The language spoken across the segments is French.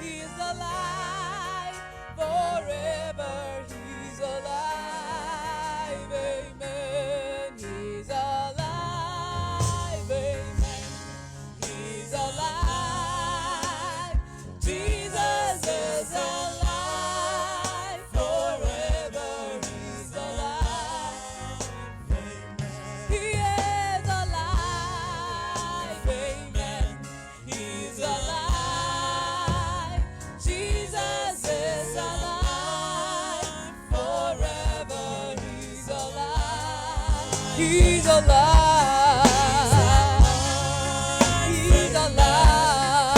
He's alive forever. He's alive. Amen. He's alive. Amen. He's alive. Jesus is alive forever. He's alive. He is alive. Amen. He's alive. Jesus is alive forever. He's alive. He's alive. He's alive.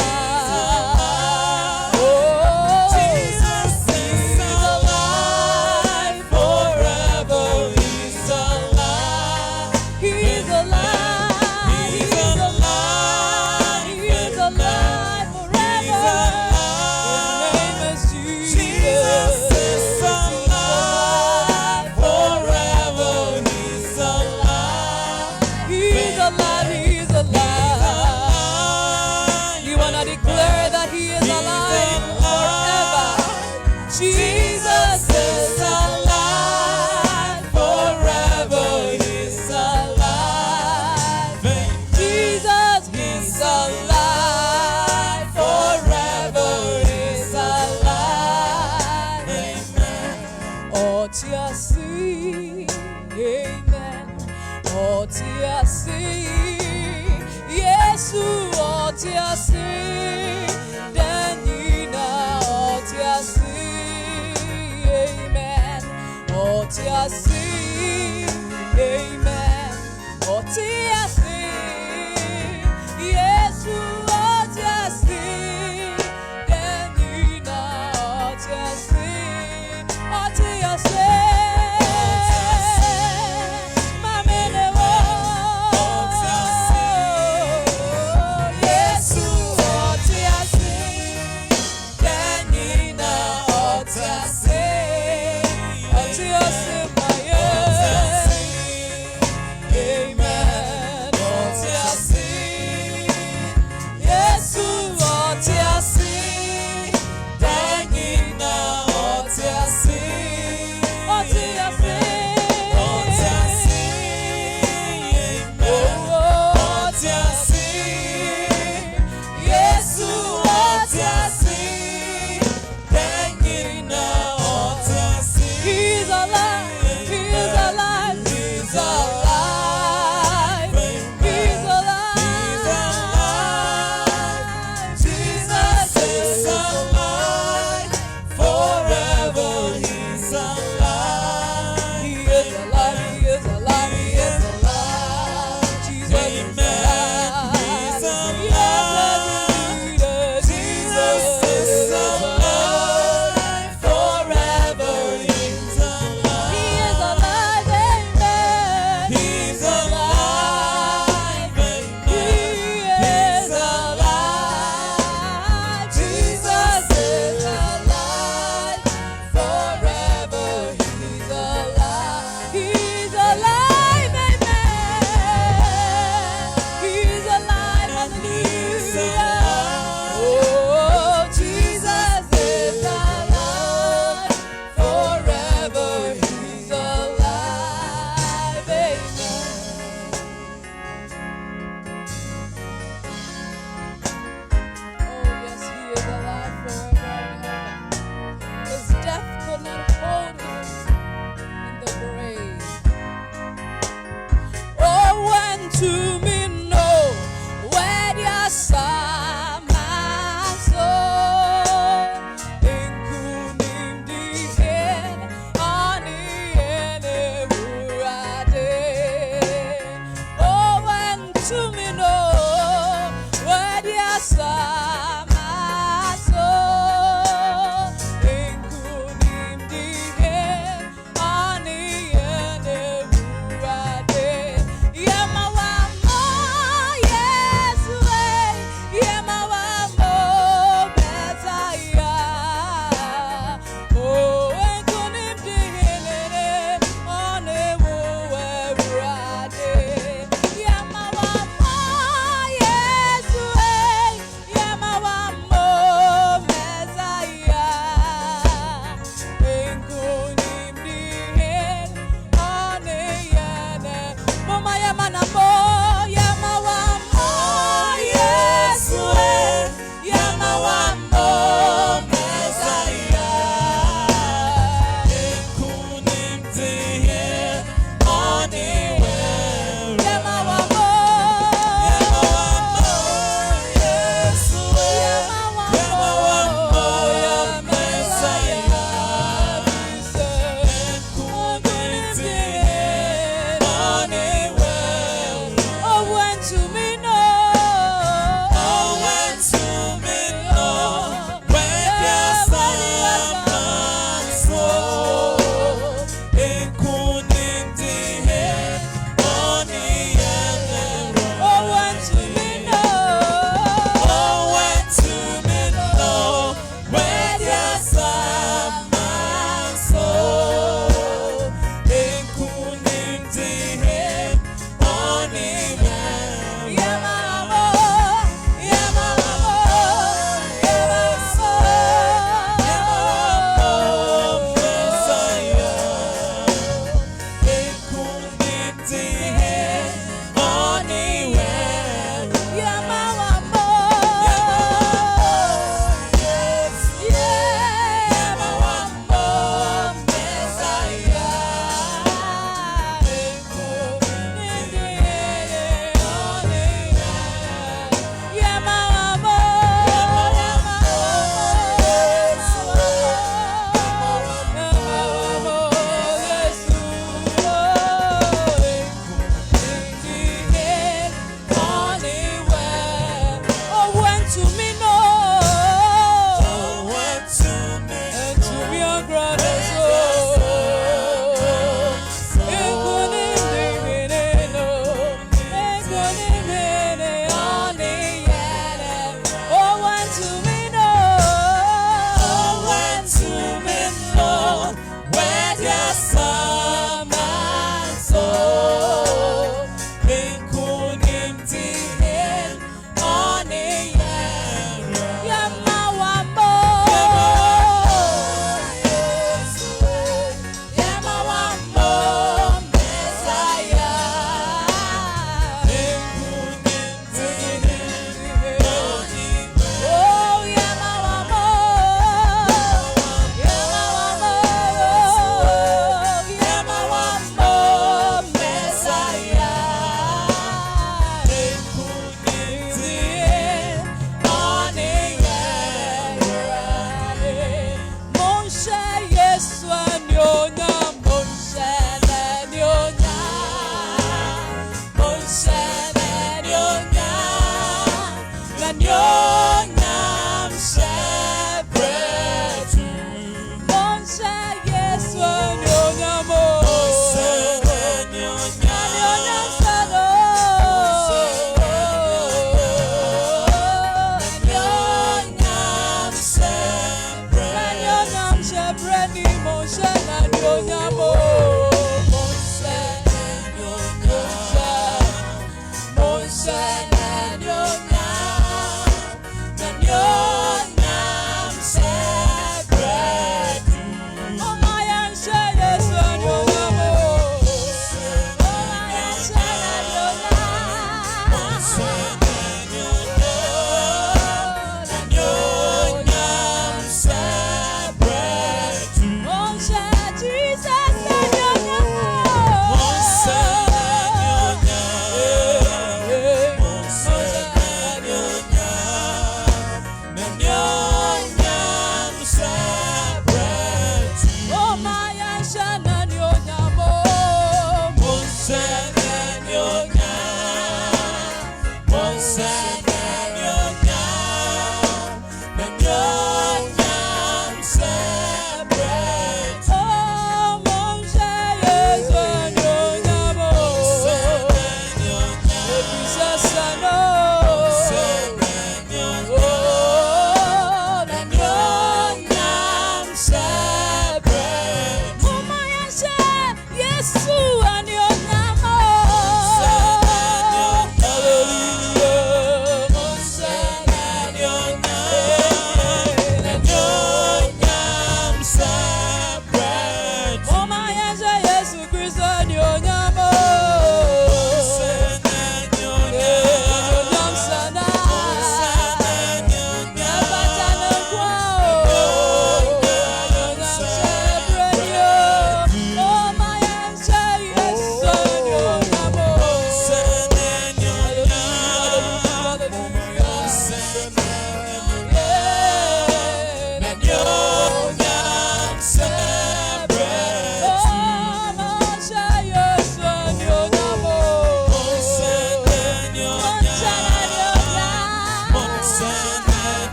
Oh, Jesus is alive forever. He's alive. He's alive. He's alive. He's alive forever. His name is Jesus. Jesus is alive forever. He's alive. He's alive. He's alive. You wanna declare that He is alive forever? Jesus is alive forever. He's alive. Jesus, He's alive forever. He's alive. Oh, see, amen. Oh, see, yes, oh, see, Danina, oh, see, amen. Oh, see, amen. Oh, see, yes, oh, see, Danina, oh, see, Mamene, oh, yes, oh, Danina, oh, see,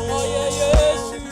Oh, yeah, yes.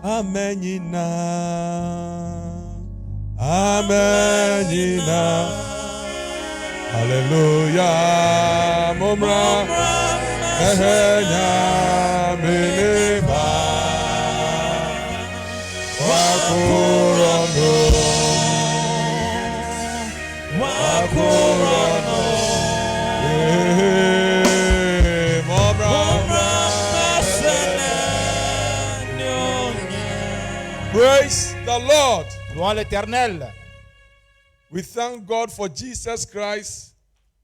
Amenina, Amenina, Hallelujah, Mumra, Ehenya, Mineba, Wakurano, Wakurano, Praise the Lord. Louons l'Éternel. We thank God for Jesus Christ,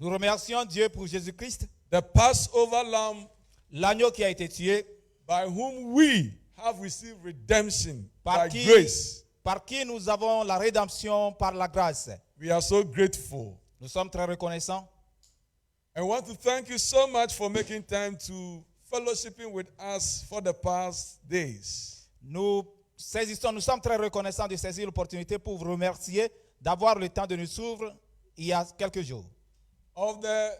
Nous remercions Dieu pour Jésus-Christ, the Passover Lamb, l'agneau qui a été tué, by whom we have received redemption by par grace. qui nous avons la rédemption par la grâce. We are so grateful. Nous sommes très reconnaissants. I want to thank you so much for making time to fellowshipping with us for the past days. Nous sommes très reconnaissants de saisir l'opportunité pour vous remercier d'avoir le temps de nous suivre il y a quelques jours. Of the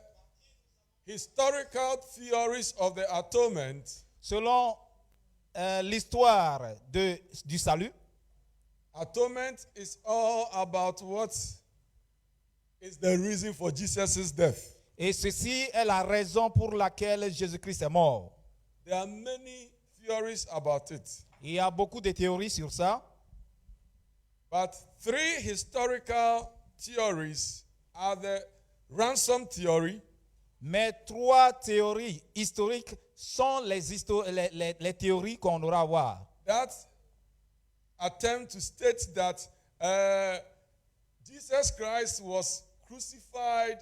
historical theories of the atonement, Selon l'histoire du salut, atonement is all about what is the reason for Jesus' death. et ceci est la raison pour laquelle Jésus-Christ est mort. There are many theories about it. Il y a beaucoup de théories sur ça, But three historical theories are the ransom theory, mais trois théories historiques sont les théories qu'on aura à voir. that attempt to state that Jesus Christ was crucified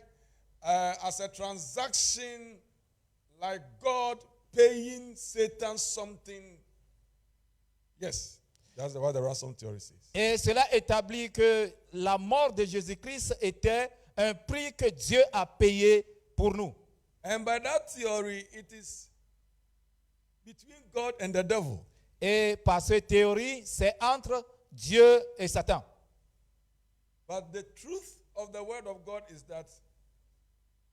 as a transaction, like God paying Satan something. Yes, that's what the ransom theory says. Et cela établit que la mort de Jésus-Christ était un prix que Dieu a payé pour nous. And by that theory, it is between God and the devil. Et par cette théorie, c'est entre Dieu et Satan. But the truth of the word of God is that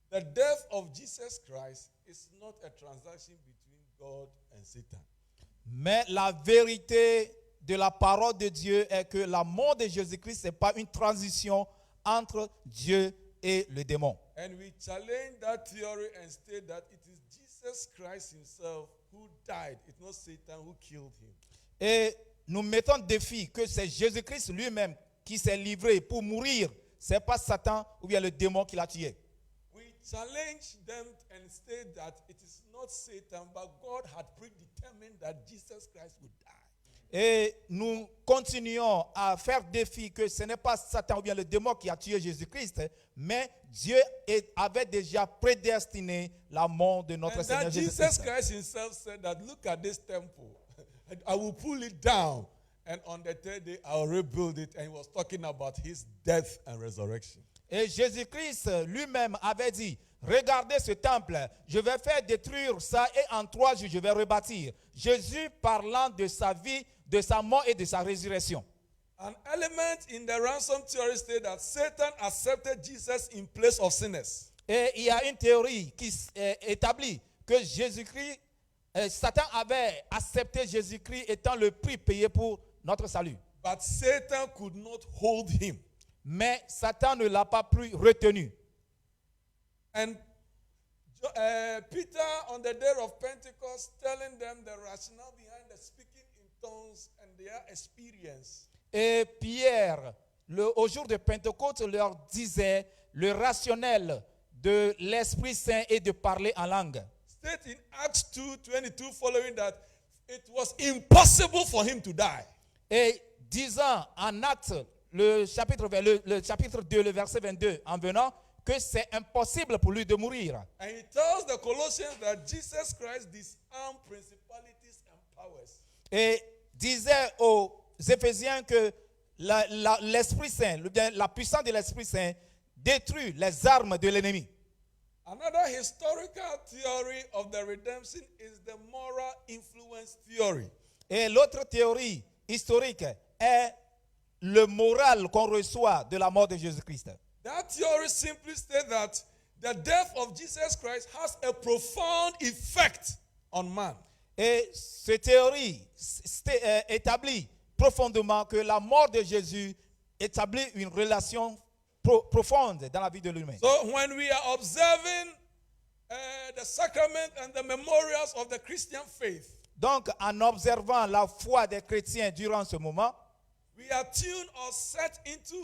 the death of Jesus Christ is not a transaction between God and Satan. Mais la vérité de la parole de Dieu est que la mort de Jésus-Christ, ce n'est pas une transition entre Dieu et le démon. And we challenge that theory and state that it is Jesus Christ himself who died. It's not Satan who killed him. Et nous mettons en défi que c'est Jésus-Christ lui-même qui s'est livré pour mourir. Ce n'est pas Satan ou bien le démon qui l'a tué. We challenge them and state that it is not Satan, but God had predetermined that Jesus Christ would die. Et nous continuons à faire défi que ce n'est pas Satan ou bien le démon qui a tué Jésus-Christ, mais Dieu avait déjà prédestiné la mort de notre And Seigneur that Jesus Jésus-Christ. Christ himself said that, look at this temple. I will pull it down, and on the third day I will rebuild it. And he was talking about his death and resurrection. Et Jésus-Christ lui-même avait dit, regardez ce temple, je vais faire détruire ça et en 3 jours je vais rebâtir. Jésus parlant de sa vie, de sa mort et de sa résurrection. An element in the ransom theory states that Satan accepted Jesus in place of sinners. Et il y a une théorie qui établit que Satan avait accepté Jésus-Christ étant le prix payé pour notre salut. But Satan could not hold him. Mais Satan ne l'a pas plus retenu. And Peter, on the day of Pentecost, telling them the rationale behind the speaking in tongues and their experience. Et Pierre, au jour de Pentecôte, leur disait le rationnel de l'Esprit Saint est de parler en langue. State in Acts 2:22 following that it was impossible for him to die. Et disant en Actes, le chapitre 2, le verset 22, en venant, que c'est impossible pour lui de mourir. And he tells the Colossians that Jesus Christ disarmed principalities and powers. Et disait aux Éphésiens que l'Esprit Saint, la puissance de l'Esprit Saint détruit les armes de l'ennemi. Another historical theory of the redemption is the moral influence theory. Et l'autre théorie historique est le moral qu'on reçoit de la mort de Jésus-Christ. That theory simply states that the death of Jesus Christ has a profound effect on man. Et cette théorie établit profondément que la mort de Jésus établit une relation profonde dans la vie de l'humain. So when we are observing the sacrament and the memorials of the Christian faith, Donc, en observant la foi des chrétiens durant ce moment, we are tuned or set into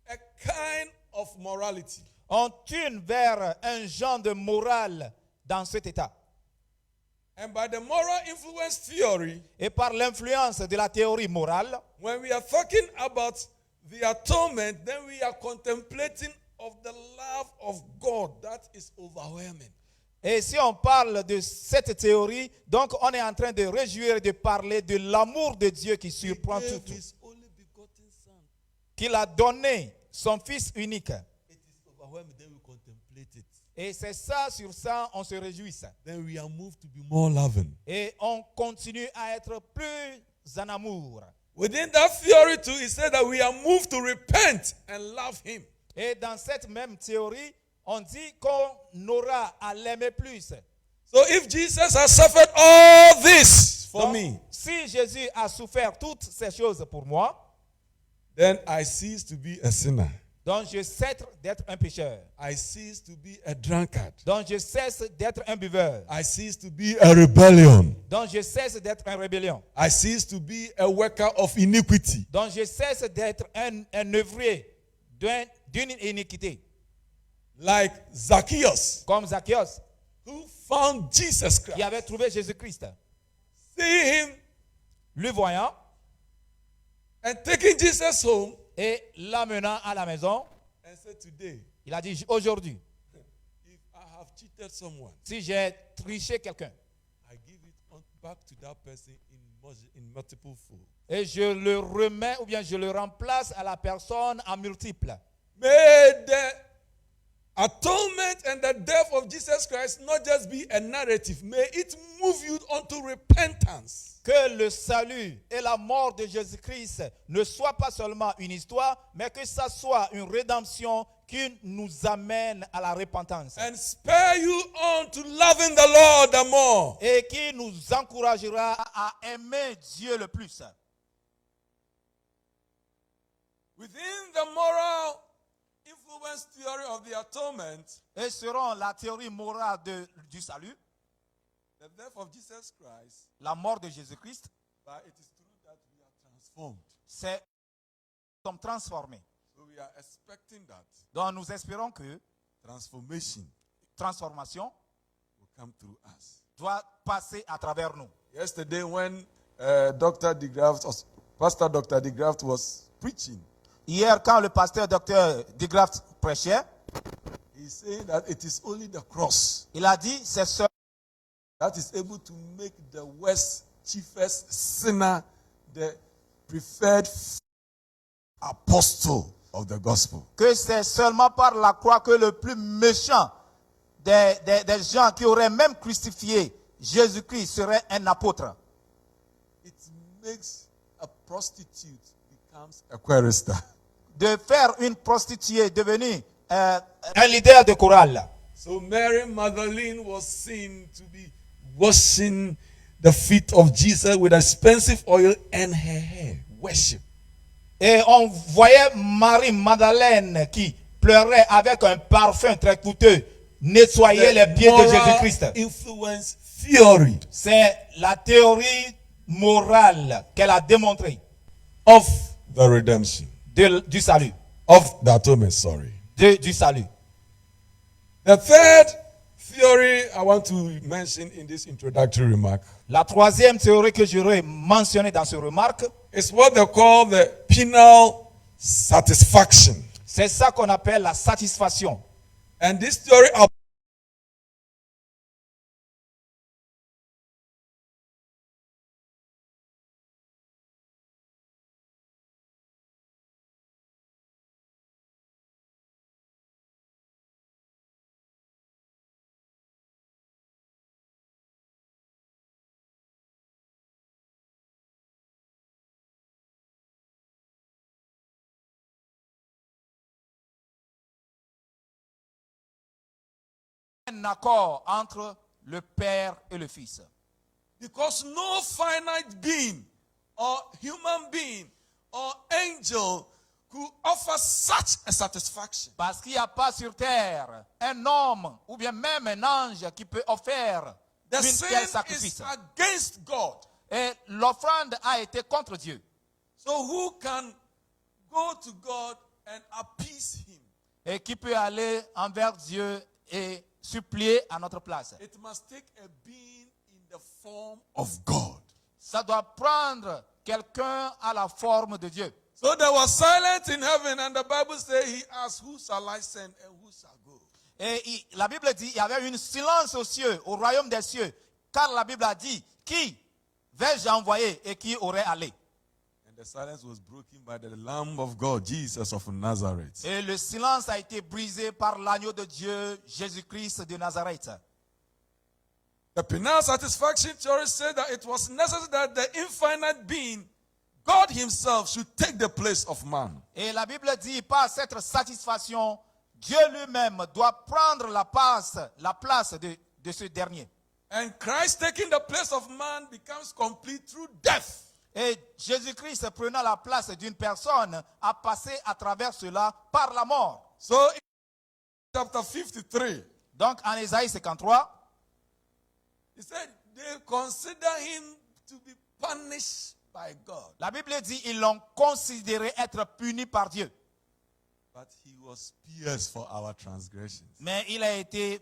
a kind of morality. on tune vers un genre de morale dans cet état. And by the moral influence theory, Et par l'influence de la théorie morale, when we are talking about the atonement, then we are contemplating of the love of God that is overwhelming. et si on parle de cette théorie, donc on est en train de réjouir et de parler de l'amour de Dieu qui surprend He gave tout, his only begotten son. qu'il a donné son Fils unique. It is overwhelming, then we contemplate it. Et c'est ça, sur ça, on se réjouit. Then we are moved to be more loving. Et on continue à être plus en amour. Within that theory too, it said that we are moved to repent and love him. Et dans cette même théorie, on dit qu'on aura à l'aimer plus. So if Jesus has suffered all this for Donc, me, si Jésus a souffert toutes ces choses pour moi, then I cease to be a sinner. donc je cesse d'être un pécheur. I cease to be a drunkard. Donc je cesse d'être un buveur. I cease to be a rebellion. Donc je cesse d'être un rébellion. I cease to be a worker of iniquity. Donc je cesse d'être un œuvrier d'une iniquité. Like Zacchaeus, Comme Zacchaeus, who found Jesus qui Christ. avait trouvé Jésus-Christ. See him Lui voyant and taking Jesus home et l'amenant à la maison, and said, today, il a dit aujourd'hui, if I have cheated someone, si j'ai triché quelqu'un, I give it back to that person in multiple fold. et je le remets ou bien je le remplace à la personne en multiple. May the atonement and the death of Jesus Christ not just be a narrative. May it move you unto repentance. Que le salut et la mort de Jésus-Christ ne soient pas seulement une histoire, mais que ça soit une rédemption qui nous amène à la repentance. And spur you on to loving the Lord the more. Et qui nous encouragera à aimer Dieu le plus. Within the moral influence theory of the atonement, Et selon la théorie morale du salut, the death of Jesus Christ, la mort de Jésus-Christ, but it is true that we are transformed. c'est nous sommes transformés. So we are expecting that Donc nous espérons que transformation transformation will come through us. doit passer à travers nous. Yesterday when Pastor Dr. DeGraft was preaching, Hier, quand le pasteur Dr. DeGraft prêchait, he's saying that it is only the cross il a dit c'est seul that is able to make the worst, chiefest sinner the preferred apostle of the gospel. que c'est seulement par la croix que le plus méchant des gens qui auraient même crucifié Jésus-Christ serait un apôtre. It makes a prostitute becomes a chorister. De faire une prostituée devenir un leader de chorale. So Mary Magdalene was seen to be washing the feet of Jesus with expensive oil and her hair worship. Et on voyait Marie Madeleine qui pleurait avec un parfum très coûteux, nettoyer les pieds de Moral Jésus-Christ. influence theory C'est la théorie morale qu'elle a démontrée of the redemption, du salut. of the atonement, sorry. Du salut. The third theory I want to mention in this introductory remark La troisième théorie que j'aurais mentionnée dans ce remarque, is what they call the penal satisfaction. c'est ça qu'on appelle la satisfaction. And this theory Un accord entre le Père et le Fils. because no finite being or human being or angel could offer such a satisfaction. Parce qu'il n'y a pas sur terre un homme ou bien même un ange qui peut offrir The une sin telle is sacrifice. against God. Et l'offrande a été contre Dieu. So who can go to God and appease him? Et qui peut aller envers Dieu et supplier à notre place. It must take a being in the form of God. Ça doit prendre quelqu'un à la forme de Dieu. So there was silence in heaven, and the Bible says he asked, who shall I send and who shall go? Et la Bible dit, il y avait une silence aux cieux, au royaume des cieux. Car la Bible a dit, qui vais-je envoyer et qui aurait allé? And the silence was broken by the Lamb of God, Jesus of Nazareth. Et le silence a été brisé par l'agneau de Dieu, Jésus-Christ de Nazareth. The penal satisfaction theory said that it was necessary that the infinite being, God himself, should take the place of man. Et la Bible dit, par cette satisfaction, Dieu lui-même doit prendre la place de ce dernier. And Christ taking the place of man becomes complete through death. Et Jésus-Christ prenant la place d'une personne a passé à travers cela par la mort. So in chapter 53, Donc en Ésaïe 53, he said they consider him to be punished by God. la Bible dit ils l'ont considéré être puni par Dieu. But he was pierced for our transgressions. Mais il a été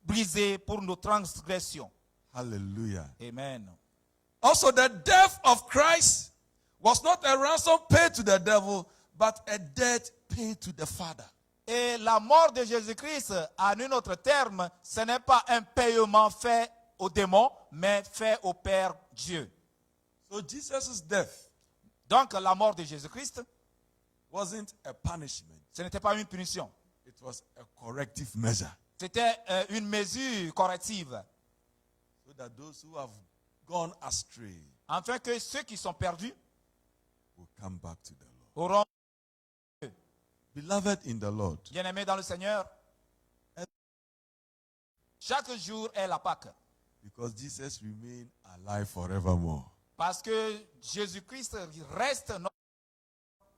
brisé pour nos transgressions. Hallelujah. Amen. Also, the death of Christ was not a ransom paid to the devil, but a debt paid to the Father. Et la mort de Jésus-Christ, en un autre terme, ce n'est pas un paiement fait au démon, mais fait au Père Dieu. So Jesus' death Donc la mort de Jésus-Christ, wasn't a punishment. ce n'était pas une punition. It was a corrective measure. C'était une mesure corrective. So that those who have gone astray Afin que ceux qui sont perdus will come back to the Lord. auront, Beloved in the Lord, bien-aimés dans le Seigneur, chaque jour est la Pâque. because Jesus remained alive forevermore. Parce que Jésus-Christ reste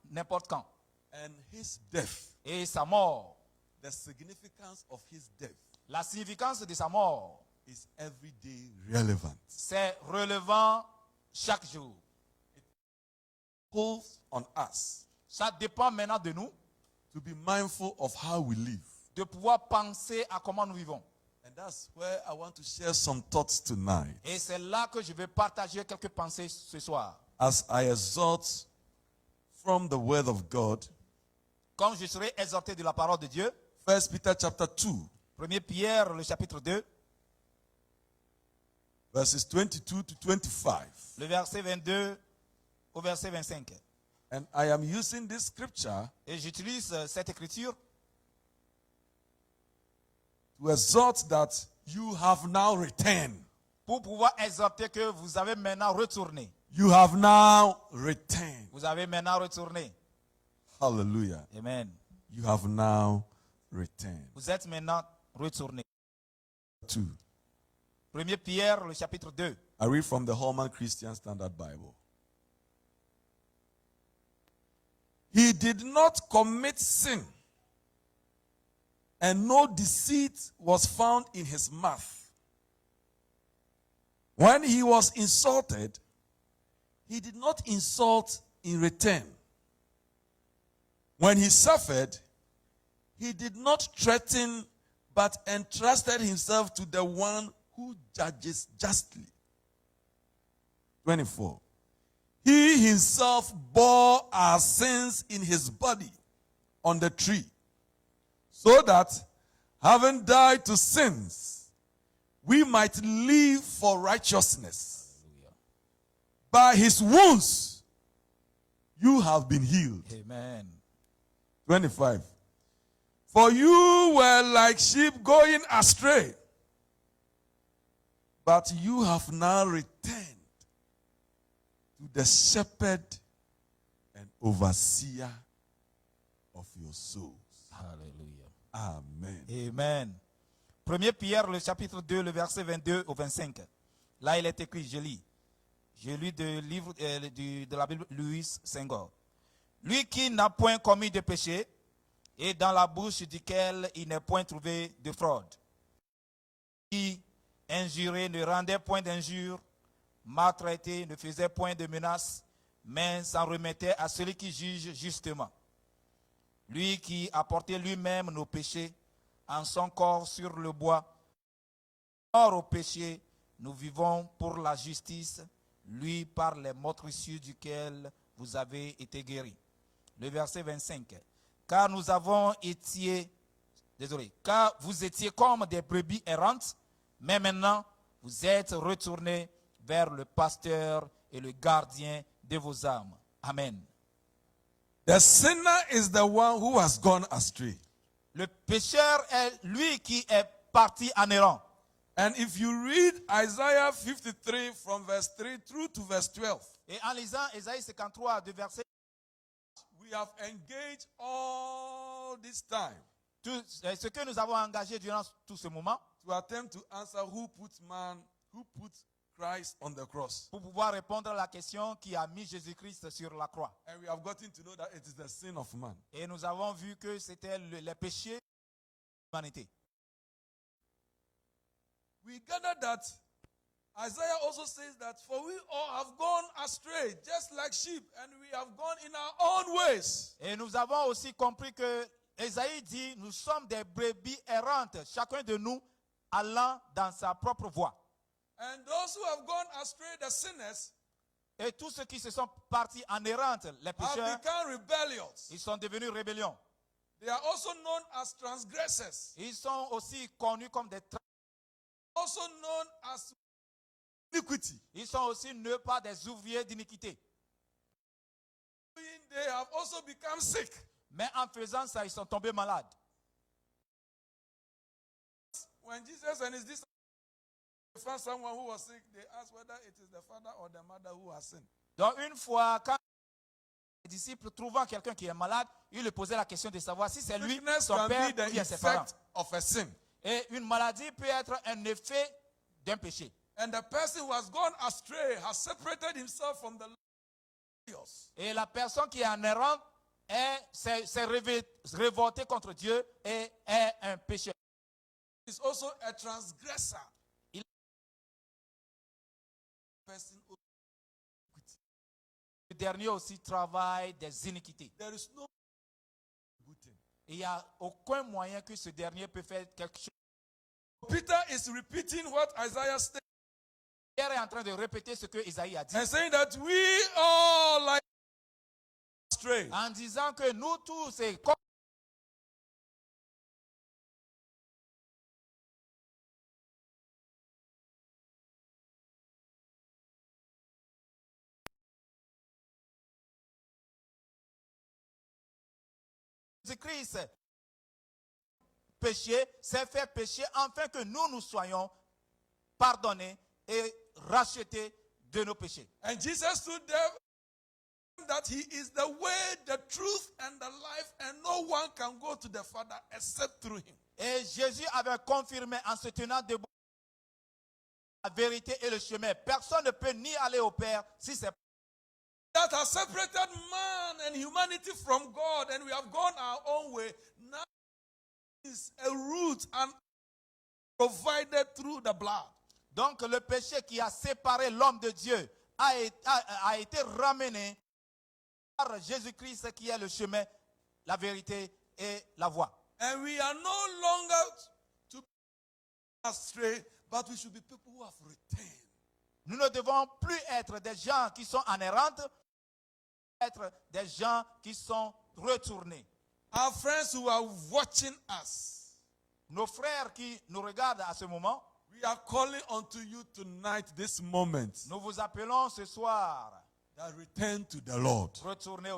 n'importe quand. And his death, Et sa mort, the significance of his death, la significance de sa mort, is every day relevant. c'est relevant chaque jour. Calls on us Ça dépend maintenant de nous to be mindful of how we live. de pouvoir penser à comment nous vivons. And that's where I want to share some thoughts tonight. Et c'est là que je vais partager quelques pensées ce soir. As I exhort from the word of God, Comme je serai exhorté de la parole de Dieu, 1 Peter chapter 2, 1 Pierre, le chapitre 2, verses 22 to 25. le verset 22 au verset 25. And I am using this scripture Et j'utilise cette écriture to exhort that you have now returned. pour pouvoir exhorter que vous avez maintenant retourné. You have now returned. Vous avez maintenant retourné. Hallelujah. Amen. You have now returned. Vous êtes maintenant retourné. 2. 1 Pierre, le chapitre 2. I read from the Holman Christian Standard Bible. did not commit sin, and no deceit was found in his mouth. When he was insulted, he did not insult in return. When he suffered, he did not threaten, but entrusted himself to the one who judges justly. 24. He himself bore our sins in his body on the tree, so that, having died to sins, we might live for righteousness. By his wounds, you have been healed. Amen. 25. For you were like sheep going astray, but you have now returned to the shepherd and overseer of your souls. Alléluia. Amen. Amen. 1 Pierre, le chapitre 2, le verset 22 au 25. Là, il est écrit, je lis. Je lis du livre de la Bible, Louis Senghor. Lui qui n'a point commis de péché, et dans la bouche duquel il n'est point trouvé de fraude. Qui, injuré, ne rendait point d'injure, maltraité, ne faisait point de menaces, mais s'en remettait à celui qui juge justement. Lui qui a porté lui-même nos péchés en son corps sur le bois. Mort au péché, nous vivons pour la justice, lui par les meurtrissures duquel vous avez été guéris. Le verset 25. Car vous étiez comme des brebis errantes, mais maintenant vous êtes retournés vers le pasteur et le gardien de vos âmes. Amen. The sinner is the one who has gone astray. Le pécheur est lui qui est parti en errant. And if you read Isaiah 53 from verse 3 through to verse 12, Et en lisant Ésaïe 53 de verset, we have engaged all this time tout ce que nous avons engagé durant tout ce moment to attempt to answer who put Christ on the cross. pour pouvoir répondre à la question qui a mis Jésus-Christ sur la croix. And we have gotten to know that it is the sin of man. Et nous avons vu que c'était les péchés de l'humanité. We gather that Isaiah also says that for we all have gone astray, just like sheep, and we have gone in our own ways. Et nous avons aussi compris que Ésaïe dit, nous sommes des brebis errantes, chacun de nous allant dans sa propre voie. And those who have gone astray, the sinners, Et tous ceux qui se sont partis en errante, les have pécheurs, become rebellious. ils sont devenus rébellions. They are also known as transgressors, Ils sont aussi connus comme des also known as iniquity. Ils sont aussi ne pas des ouvriers d'iniquité. They have also become sick. Mais en faisant ça, ils sont tombés malades. When Jesus and his disciples found someone who was sick, they asked whether it is the father or the mother who has sinned. Donc une fois, quand les disciples trouvant quelqu'un qui est malade, ils lui posaient la question de savoir si c'est lui, Sickness son can père be ou the bien ses parents. effect of a sin. Et une maladie peut être un effet d'un péché. And the person who has gone astray has separated himself from the Lord. Et la personne qui est en errant s'est révoltée contre Dieu et est un pécheur. Is also a transgressor. Il- Person Le dernier aussi travaille des iniquités. there is no good thing. Il n'y a aucun moyen que ce dernier peut faire quelque chose. Peter is repeating what Isaiah stated Pierre est en train de répéter ce que Isaïe a dit. and saying that we all like astray. En disant que nous tous, c'est comme Jésus-Christ péché, s'est fait pécher afin que nous soyons pardonnés et rachetés de nos péchés. And Jesus stood there that he is the way, the truth, and the life, and no one can go to the Father except through him. Et Jésus avait confirmé en se tenant debout la vérité et le chemin. Personne ne peut ni aller au Père si c'est That has separated man and humanity humanity from God and we have gone our own way, now is a root and provided through the blood. Donc le péché qui a séparé l'homme de Dieu a été ramené par Jésus-Christ qui est le chemin, la vérité et la voie. And we are no longer to be astray, but we should be people who have returned. Nous ne devons plus être des gens qui sont en errante, être des gens qui sont retournés. Our friends who are watching us, Nos frères qui nous regardent à ce moment, we are calling unto you tonight, this moment, nous vous appelons ce soir. that return to the Lord. Retournez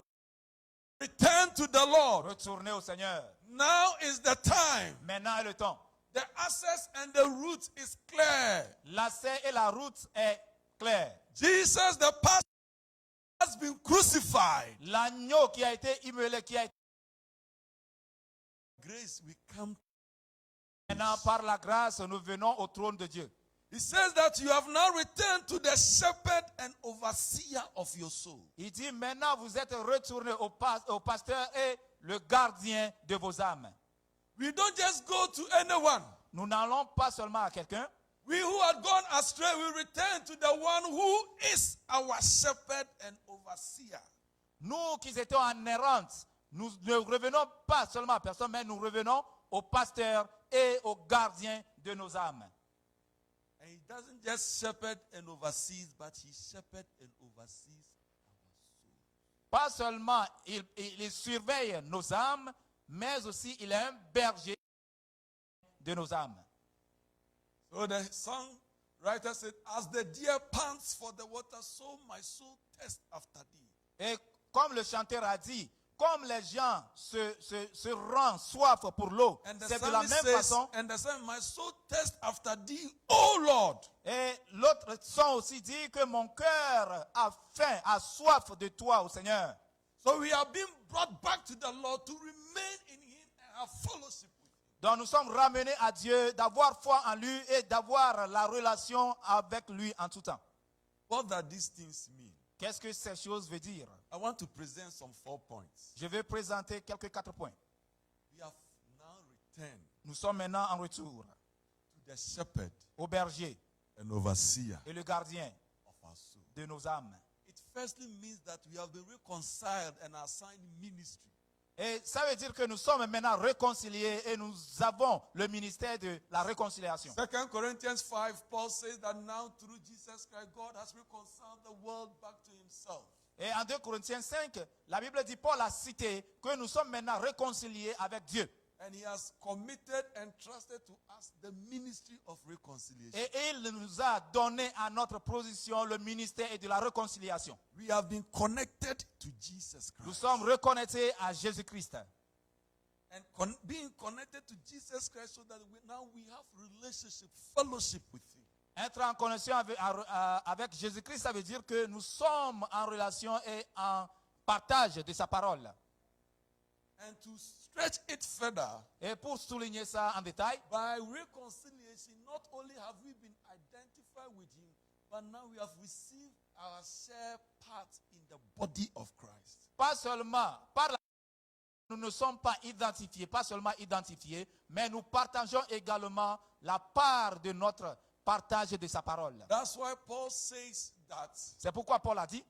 Return to the Lord. au Seigneur. Now is the time. Maintenant est le temps. The access and the route is clear. L'accès et la route est claire. Jesus, the pastor, has been crucified. L'agneau qui a été immolé, qui a été Grace, we come. maintenant par la grâce, nous venons au trône de Dieu. He says that you have now returned to the shepherd and overseer of your soul. Il dit maintenant vous êtes retournés au pasteur et le gardien de vos âmes. We don't just go to anyone. Nous n'allons pas seulement à quelqu'un. We who had gone astray, we return to the one who is our shepherd and overseer. Nous qui étions en errance, nous ne revenons pas seulement à personne, mais nous revenons au pasteur et au gardien de nos âmes. And he doesn't just shepherd and oversees, but he shepherds and oversees our soul. Pas seulement il surveille nos âmes, mais aussi il est un berger de nos âmes. So the songwriter said, as the deer pants for the water, so my soul thirsts after thee. Et comme le chanteur a dit, comme les gens se rendent soif pour l'eau, And the c'est de la psalmist même says, façon. and the psalmist, my soul thirsts after thee, O Lord. Et l'autre son aussi dit que mon cœur a faim, a soif de toi, au Seigneur. So we are being brought back to the Lord to remain in him and have fellowship with him. Donc nous sommes ramenés à Dieu, d'avoir foi en lui et d'avoir la relation avec lui en tout temps. What do these things mean? Qu'est-ce que ces choses veulent dire? I want to present some 4 points. Je vais présenter quelques 4 points. We have now returned Nous sommes maintenant en retour to the shepherd au berger and overseer et le gardien of our soul. de nos âmes. It firstly means that we have been reconciled and assigned ministry. Et ça veut dire que nous sommes maintenant réconciliés et nous avons le ministère de la réconciliation. 2 Corinthians 5, Paul says that now through Jesus Christ, God has reconciled the world back to himself. Et en 2 Corinthiens 5, la Bible dit, Paul a cité que nous sommes maintenant réconciliés avec Dieu. And he has committed and trusted to us the ministry of reconciliation. Et il nous a donné à notre position le ministère de la réconciliation. We have been connected to Jesus Nous Christ. sommes reconnectés à Jésus-Christ. And being connected to Jesus Christ so that now we have relationship, fellowship with him. Être en connexion avec Jésus-Christ, ça veut dire que nous sommes en relation et en partage de sa parole. And to stretch it further, Et pour souligner ça en détail, by reconciliation, not only have we been identified with him, but now we have received our share part in the body of Christ. pas seulement par la nous ne sommes pas identifiés, pas seulement identifiés, mais nous partageons également la part de notre partage de sa parole. That's why Paul says that C'est pourquoi Paul a dit,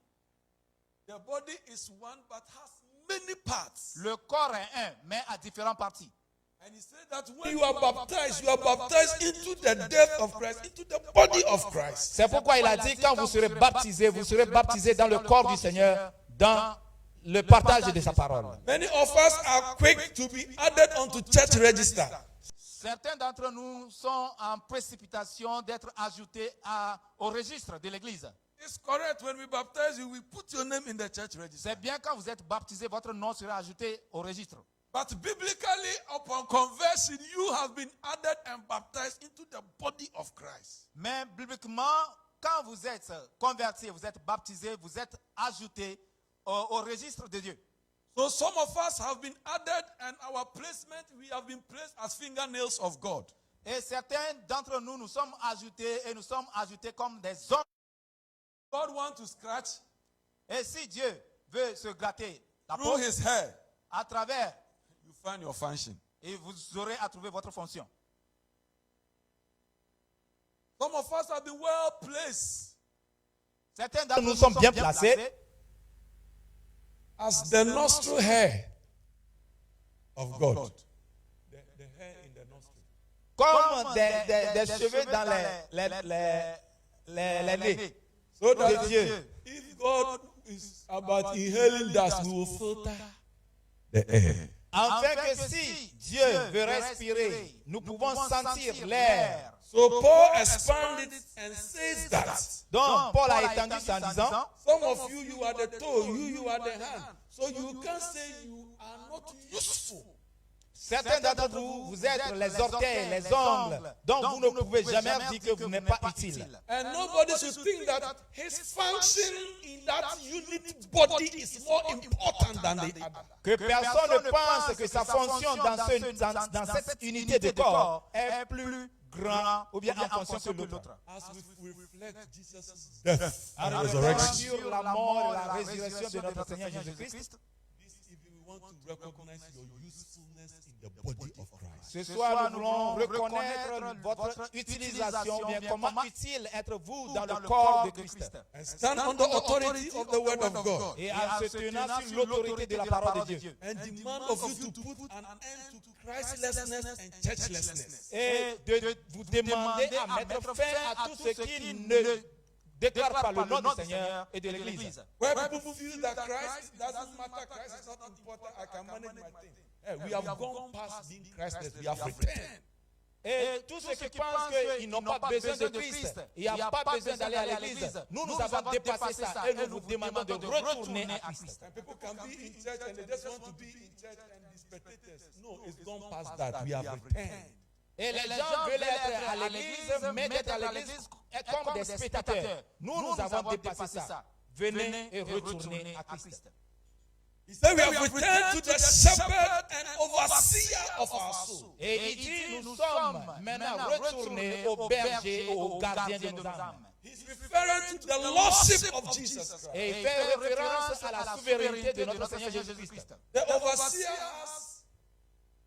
the body is one but has many parts. le corps est un, mais à différentes parties. And he said that when you are baptized into the death of Christ, into the body of Christ. C'est pourquoi il a dit, quand vous serez baptisés dans le corps du Seigneur, dans le partage de sa parole. Many of us are quick to be added onto church register. Certains d'entre nous sont en précipitation d'être ajoutés au registre de l'Église. It's correct. When we baptize you, we put your name in the church register. C'est bien quand vous êtes baptisé, votre nom sera ajouté au registre. But biblically, upon conversion, you have been added and baptized into the body of Christ. Mais bibliquement, quand vous êtes converti, vous êtes baptisé, vous êtes ajouté au registre de Dieu. So some of us have been added, and our placement, we have been placed as fingernails of God. Et certains d'entre nous, nous sommes ajoutés et nous sommes ajoutés comme des hommes. God wants to scratch. Et si Dieu veut se gratter, La Through peau, his hair, à travers, you find your function. et vous aurez à trouver votre fonction. Some of us have been well placed Certains d'entre nous sommes bien placés as the nostril hair of God. The hair in the nostril. comme des cheveux dans les nez So that de Dieu. if God is about inhaling dust, we will filter the air. Afin que si Dieu veut respirer, nous pouvons sentir l'air. So Paul expanded it and says that Donc Paul a étendu ça en disant, some of you, you are the toe, you are the hand. So you can't say you are not useful. certains d'entre vous, vous êtes les orteils, les ongles, donc vous ne pouvez jamais dire que vous n'êtes pas utile. And nobody should think that his function in that unit body is more important than the other. Que personne ne pense que sa fonction dans cette unité de corps est plus grand ou bien en fonction que l'autre. As we reflect Jesus' death and Alors, resurrection, sur la mort et la résurrection de notre Seigneur Jésus-Christ, if we want to recognize your usefulness in the body of Christ, ce soir, nous voulons reconnaître votre utilisation, bien comment utile êtes-vous dans le corps de Christ. and stand under authority of the word of God, Et en se tenant sur l'autorité de la parole de Dieu. and demand of you to put an end to Christlessness and churchlessness. Et de vous demander à mettre fin à tout ce qui ne déclare pas le nom du Seigneur et de l'Église. Where people feel that Christ doesn't matter, Christ is not important, I can manage my thing. Hey, we have gone past being Christless, we have returned. Et tous ceux qui pensent qu'ils n'ont pas besoin de Christ, il n'y a pas besoin d'aller à l'église, nous avons dépassé ça et nous vous demandons de retourner à Christ. And people can be in church and they just want to be in church and be spectators. No, it's gone past that. We have returned. Et les gens veulent être à l'église, mais d'être à l'église est comme des spectateurs. Nous avons dépassé ça. Venez et retournez à Christ. He said we have returned to the shepherd and overseer of our soul. Et il dit, nous sommes maintenant retournés au berger et au gardien de nos âmes. He's referring to the lordship of Jesus Christ. Et il fait référence à la souveraineté de notre Seigneur Jésus-Christ. The overseer has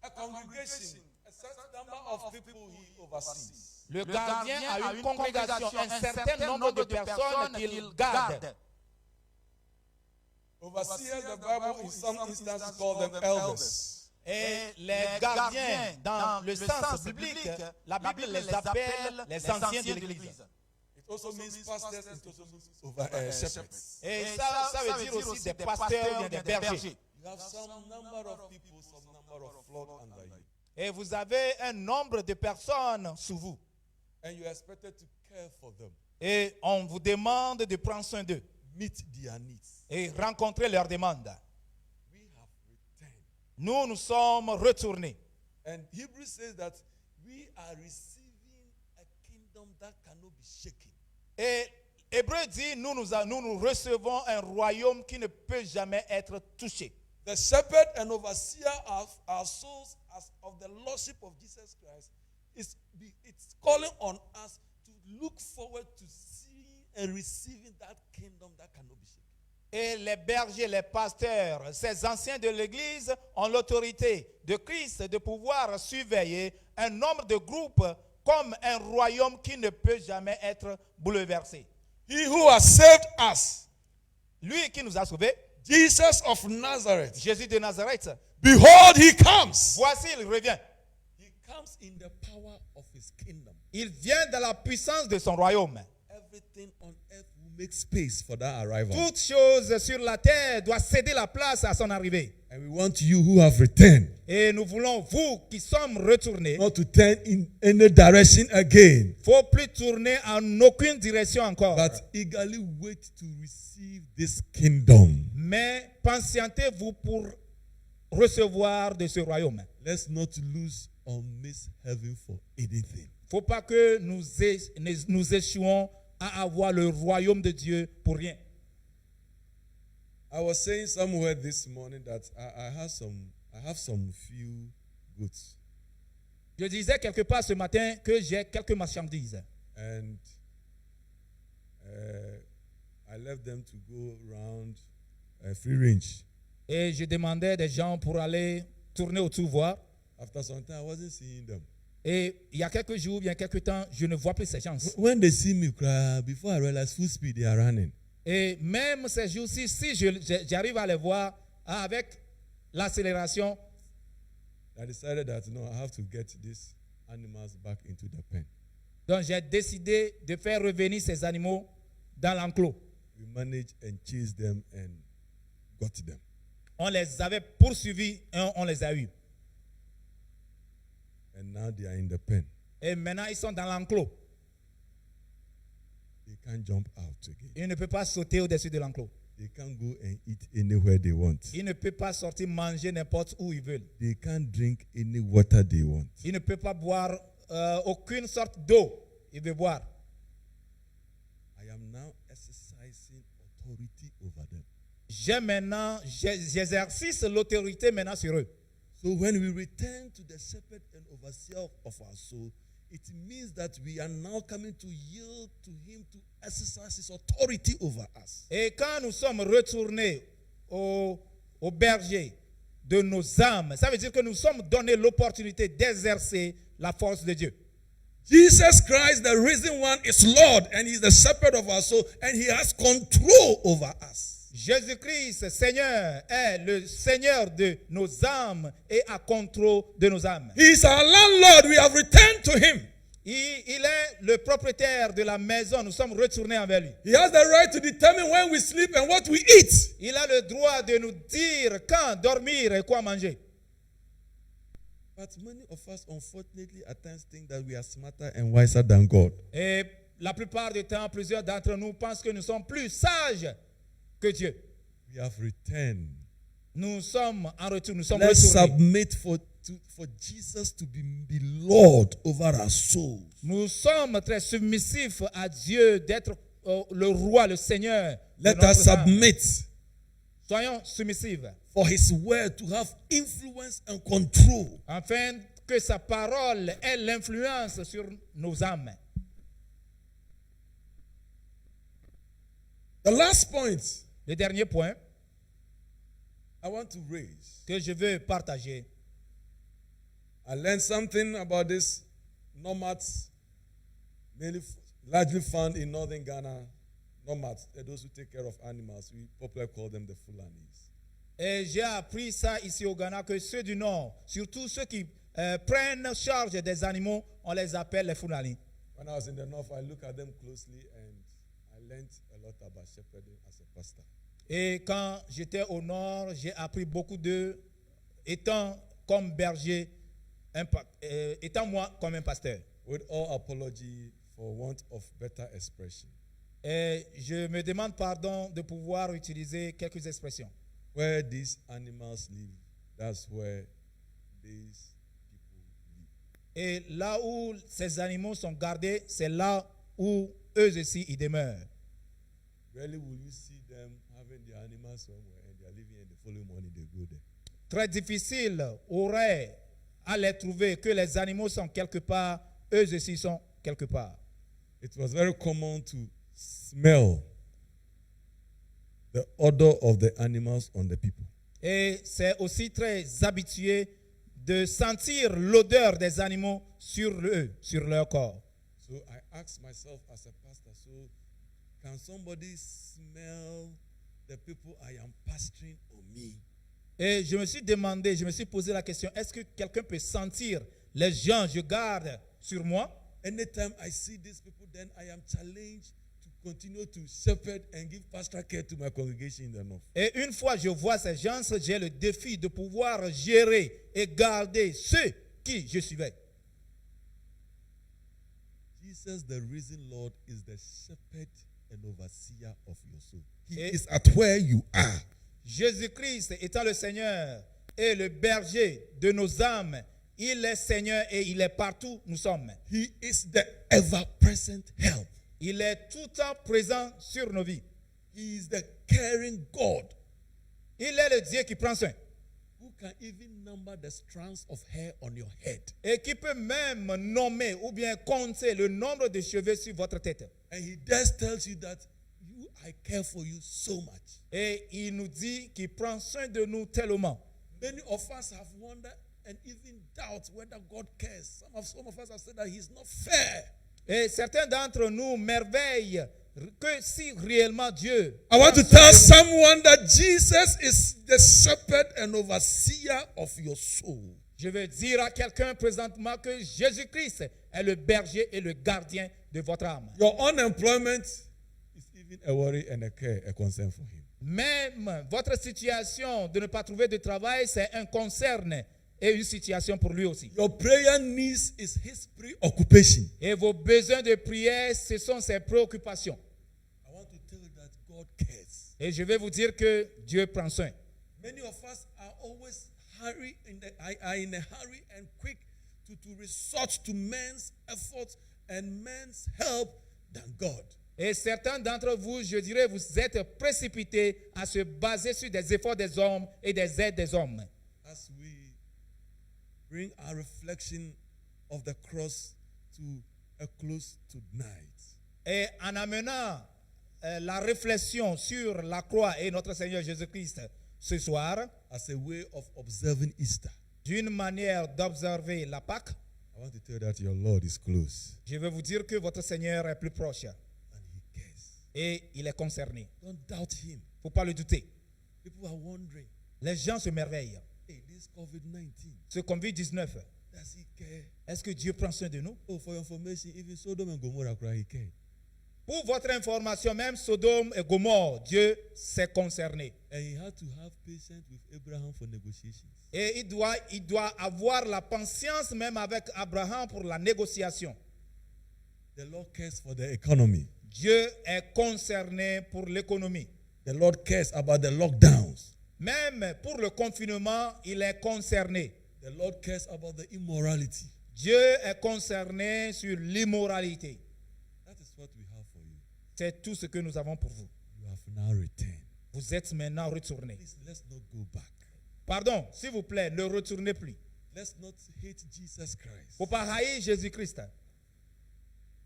a congregation, a certain number of people he oversees. Le gardien a une congrégation, un certain nombre de personnes qu'il garde. Overseers, the Bible in some instances call them elders. Et les gardiens, dans le sens biblique, la Bible les appelle les anciens de l'Église. It also means pastors, it also means shepherds. Et ça veut dire aussi des pasteurs ou des bergers. You have some number of people, some number of flock under you. Et vous avez un nombre de personnes sous vous. And you are expected to care for them, Et on vous demande de prendre soin d'eux meet their needs. et rencontrer leurs demandes. We have returned. Nous sommes retournés. And Hebrews says that we are receiving a kingdom that cannot be shaken. Et Hébreu dit, nous recevons un royaume qui ne peut jamais être touché. The shepherd and overseer of our souls as of the lordship of Jesus Christ it's calling on us to look forward to seeing and receiving that kingdom that cannot be shaken. Et les bergers, les pasteurs, ces anciens de l'Église ont l'autorité de Christ de pouvoir surveiller un nombre de groupes comme un royaume qui ne peut jamais être bouleversé. He who has saved us, Lui qui nous a sauvés, Jesus of Nazareth, Jésus de Nazareth, behold, he comes. voici, il revient. He comes in the power of his kingdom. Il vient dans la puissance de son royaume. Everything on earth will make space for that arrival. Toute chose sur la terre doit céder la place à son arrivée. And we want you who have returned Et nous voulons, vous qui sommes retournés, not to turn in any direction again, il ne faut plus tourner en aucune direction encore. but eagerly wait to receive this kingdom. Mais patientez-vous pour recevoir de ce royaume. Let's not lose or miss heaven for anything. Il ne faut pas que nous échouons à avoir le royaume de Dieu pour rien. I was saying somewhere this morning that I have some few goods, Je disais quelque part ce matin que j'ai quelques marchandises. and I left them to go around free range. Et je demandais des gens pour aller tourner autour voir. After some time, I wasn't seeing them. Et il y a quelques jours, bien quelques temps, je ne vois plus ces gens. When they see me cry, before I realize full speed, they are running. Et même ces jours-ci, si j'arrive à les voir avec l'accélération, I decided that no, I have to get these animals back into the pen. donc j'ai décidé de faire revenir ces animaux dans l'enclos. We managed and chased them and got them. On les avait poursuivis et on les a eus. And now they are in the pen. Et maintenant, ils sont dans l'enclos. They can't jump out again. Ils ne peuvent pas sauter au-dessus de l'enclos. They can't go and eat anywhere they want. Ils ne peuvent pas sortir manger n'importe où ils veulent. They can't drink any water they want. Ils ne peuvent pas boire aucune sorte d'eau. Ils veulent boire. I am now exercising authority over them. J'exerce l'autorité maintenant sur eux. So when we return to the shepherd and overseer of our soul, it means that we are now coming to yield to him to exercise his authority over us. Et quand nous sommes retournés au berger de nos âmes, ça veut dire que nous sommes donné l'opportunité d'exercer la force de Dieu. Jesus Christ, the risen one, is Lord and he's the shepherd of our soul and he has control over us. Jésus-Christ, Seigneur, est le Seigneur de nos âmes et a contrôle de nos âmes. He is our landlord. We have returned to him. Il est le propriétaire de la maison. Nous sommes retournés envers lui. He has the right to determine when we sleep and what we eat. Il a le droit de nous dire quand dormir et quoi manger. But many of us, unfortunately, at times think that we are smarter and wiser than God. Et la plupart du temps, plusieurs d'entre nous pensent que nous sommes plus sages que Dieu. We have returned. Nous sommes en retour, nous sommes Let's retournés. submit for Jesus to be Lord over our souls. Nous sommes très submissifs à Dieu d'être le roi, le Seigneur. de Let notre us âme. submit Soyons submissifs, for his word to have influence and control. afin que sa parole ait l'influence sur nos âmes. The last point Le dernier point I want to raise. que je veux partager, I learned something about this nomads, largely found in northern Ghana. Nomads, those who take care of animals. We popularly call them the Fulanis. et j'ai appris ça ici au Ghana, que ceux du Nord, surtout ceux qui prennent charge des animaux, on les appelle les Fulani. When I was in the north, I looked at them closely and I learned a lot about shepherding as a pastor. Et quand j'étais au Nord, j'ai appris beaucoup d'eux, étant comme berger, étant moi comme un pasteur. With all apology for want of better expression. Et je me demande pardon de pouvoir utiliser quelques expressions. Where these animals live, that's where these people live. Et là où ces animaux sont gardés, c'est là où eux aussi ils demeurent. Rarely will you see them having their animals somewhere and they are leaving and the following morning they go there. Très difficile aurait à les trouver que les animaux sont quelque part, eux aussi sont quelque part. It was very common to smell the odor of the animals on the people. Et c'est aussi très habitué de sentir l'odeur des animaux sur eux, sur leur corps. So I asked myself as a pastor, so can somebody smell the people I am pastoring on me? Et je me suis demandé, je me suis posé la question, est-ce que quelqu'un peut sentir les gens je garde sur moi? Anytime I see these people, then I am challenged to continue to shepherd and give pastoral care to my congregation in the north. Et une fois je vois ces gens, j'ai le défi de pouvoir gérer et garder ceux qui je suivais. Jesus, the risen Lord, is the shepherd and overseer of your soul. He Et- is at where you are. Jésus-Christ étant le Seigneur et le berger de nos âmes, il est Seigneur et il est partout où nous sommes. He is the ever-present help. Il est tout le temps présent sur nos vies. He is the caring God Il est le Dieu qui prend soin who can even number the strands of hair on your head. et qui peut même nommer ou bien compter le nombre de cheveux sur votre tête. And he just tells you that you I care for you so much. Et il nous dit qu'il prend soin de nous tellement. Many of us have wondered and even doubt whether God cares. Some of us have said that He's not fair. Et certains d'entre nous merveillent que si réellement Dieu... I want to prend tell soin de nous. someone that Jesus is the shepherd and overseer of your soul. Je veux dire à quelqu'un présentement que Jésus-Christ est le berger et le gardien de votre âme. Your unemployment is even a worry and a care, a concern for Him. Même votre situation de ne pas trouver de travail, c'est un concern et une situation pour lui aussi. Your prayer needs is His preoccupation. Et vos besoins de prière, ce sont ses préoccupations. I want to tell you that God cares. Et je vais vous dire que Dieu prend soin. Many of us are always in a hurry and quick to resort to men's efforts and men's help than God. Et certains d'entre vous, je dirais, vous êtes précipités à se baser sur des efforts des hommes et des aides des hommes. As we bring our reflection of the cross to a close tonight, Et en amenant la réflexion sur la croix et notre Seigneur Jésus-Christ ce soir, as a way of observing Easter, d'une manière d'observer la Pâque, I want to tell you that your Lord is close je veux vous dire que votre Seigneur est plus proche and He cares. et il est concerné. Don't doubt Him. Il ne faut pas le douter. People are wondering, Les gens se merveillent. hey, this COVID-19, Ce Covid-19, does He care? est-ce que Dieu prend soin de nous? Oh, for your information, even Sodom and Gomorrah cry, He cared. Pour votre information, même Sodome et Gomorrhe, Dieu s'est concerné. And He had to have patience with Abraham for negotiations. Et il doit avoir la patience même avec Abraham pour la négociation. The Lord cares for the economy. Dieu est concerné pour l'économie. The Lord cares about the lockdowns. Même pour le confinement, il est concerné. The Lord cares about the immorality. Dieu est concerné sur l'immoralité. That is what we have for you. C'est tout ce que nous avons pour vous. You have now returned. Vous êtes maintenant retournés. Please, let's not go back. Pardon, s'il vous plaît, ne retournez plus. Let's not hate Jesus Il ne Christ. faut pas haïr Jésus-Christ.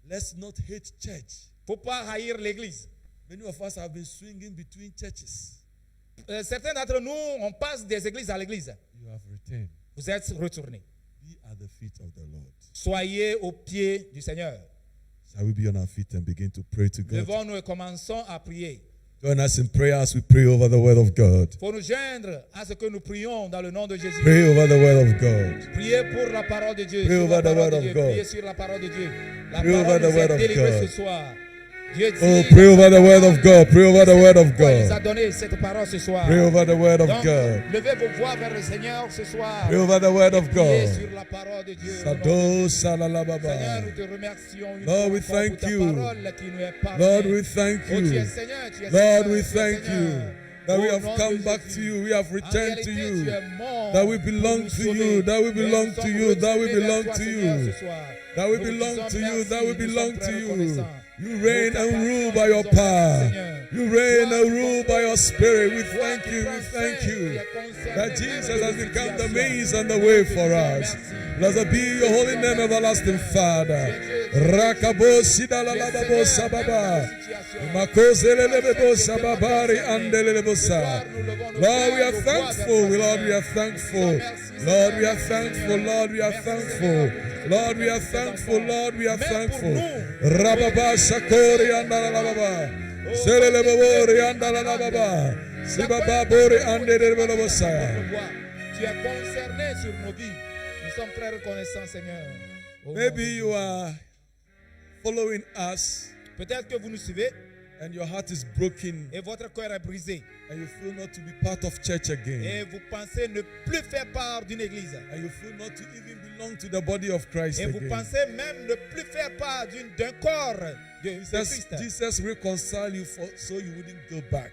Let's not hate church. Il ne faut pas haïr l'Église. Many of us have been swinging between churches. Certains d'entre nous, on passe des églises à l'église. You have returned. Vous êtes retournés. Be at the feet of the Lord. Soyez aux pieds du Seigneur. Shall we be on our feet and begin to pray to God? Levons-nous et commençons à prier. Join us in prayer as we pray over the word of God. Il faut nous joindre à ce que nous prions dans le nom de Jésus. Pray over the word of God. Priez pour la parole de Dieu. Pray Sur over la the parole word de of Dieu. God. Priez sur la parole de Dieu. La Pray over parole the nous word est of délivrée God. ce soir. Dieu dit, Oh, pray over the word of God. Pray over the word of il nous a God. donné cette parole ce soir. Pray over the word of Donc, God. levez vos voix vers le Seigneur ce soir. Pray over the word of Priez God. sur la parole de Dieu. Sado Seigneur, salalababa. nous te remercions une Lord, fois we encore thank pour ta you. parole qui nous est parlée. Lord, we thank Oh, tu es you. Seigneur, tu es Lord, Seigneur, we tu es thank you Seigneur. that we Au have nom come de back Jésus. to you. We have En returned réalité, to tu you. es mort That we pour belong nous to sauver. you. That we Et belong nous to sommes you. That we retournés vers belong toi, to Seigneur, you. ce soir. That we Nous belong disons to you. merci, That we nous belong sommes to très you. reconnaissants. You reign Pour ta and rule patience, by your nous disons power. merci, Seigneur. You reign Toi and qui rule prends by your soin, spirit. We toi thank qui you. We prends thank soin, you qui es concerné that même Jesus de has nos become the situations. means and the Nous way te for disons us. merci. Blessed be your holy name, everlasting Father. Rakabo sidalalababo sababa. Makozelelebebo sababari andelelebosa. Lord, we are thankful. Lord, we are thankful. Lord, we are thankful. Lord, we are thankful. Lord, we are thankful. Lord, we are thankful. Rababa shakori andalalababa. Zelelebori andalalababa. Sibababori andelelebosa. Tu es concerné sur nos vies. Nous sommes très reconnaissants, Seigneur. Au nom Maybe de you are following us Peut-être que vous nous suivez and your heart is broken et votre cœur est brisé. and you feel not to be part of church again. Et vous pensez ne plus faire part d'une église. And you feel not to even belong to the body of Christ Et vous again. pensez même ne plus faire part d'un corps de Christ. Jesus reconciled you so you wouldn't go back.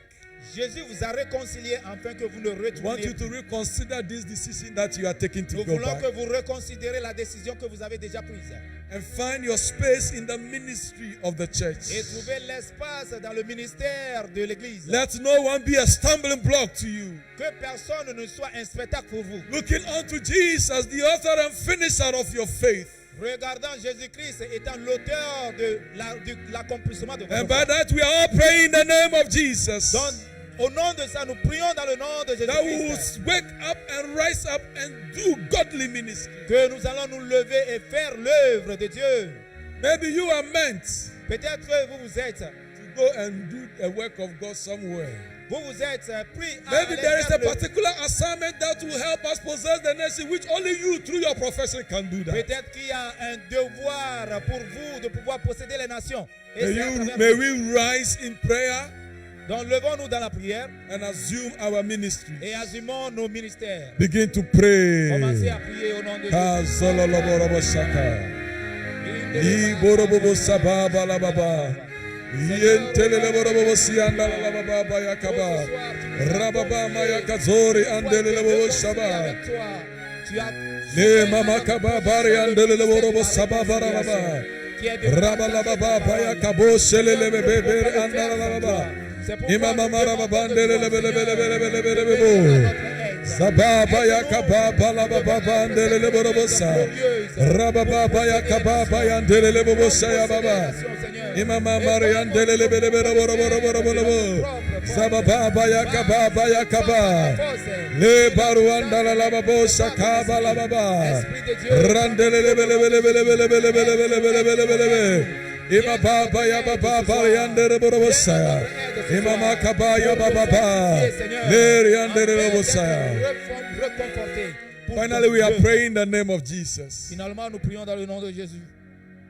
Jésus vous a réconcilié afin que vous ne I want retourniez you to plus. reconsider this decision that you are taking to Nous go voulons back que vous reconsidérez la décision que vous avez déjà prise and find your space in the ministry of the et church. trouver l'espace dans le ministère de l'église. Let no one be a stumbling block to you. Que personne ne soit un spectacle pour vous. Looking unto Jesus, the author and finisher of your faith. regardant Jésus-Christ étant l'auteur de l'accomplissement de And votre by foi. that we are all praying in the name of Jesus. Donc, au nom de ça, nous prions dans le nom de That we Jésus-Christ will wake up and rise up and do godly ministry. que nous allons nous lever et faire l'œuvre de Dieu. Maybe you are meant Peut-être vous êtes, to go and do a work of God somewhere. vous êtes pris à Maybe there is a aller faire particular assignment that will help us possess the nation, which only you through your profession can do that. Peut-être qu'il y a un devoir pour vous de pouvoir posséder les nations. Et c'est à travers May vous. we rise in prayer Donc levons-nous dans la prière and assume our ministry. et assumons nos ministères. Begin to pray. Commencez à prier au nom de Jésus. Kazololoborobosaka. Liborobobosababalababa. Yenteleleborobobosyandalababa Rababa mayakazori andeleleboroboshaba. Le mamakaba bari andeleleborobosababarababa. Rabalababa bayakabo selelebebebe andalababa. Imama marababa andelelebelebelebelebelebelebo. Sababa yakababa lababa andeleleborobosa. Rababa yakababa yandeleleborobosa yababa. Imama Marian delelebelebelebelebelebelebo. Sababa yakababa yakaba. Le baruanda la lababo sakaba lababa. Randelelebelebelebelebelebelebelebelebelebelebe. Ima baba ya baba bariandere borobosa. Imama kabaya baba ba. Leriandere borobosa. Finally, we are praying in the name of Jesus. Finalement, nous prions dans le nom de Jésus.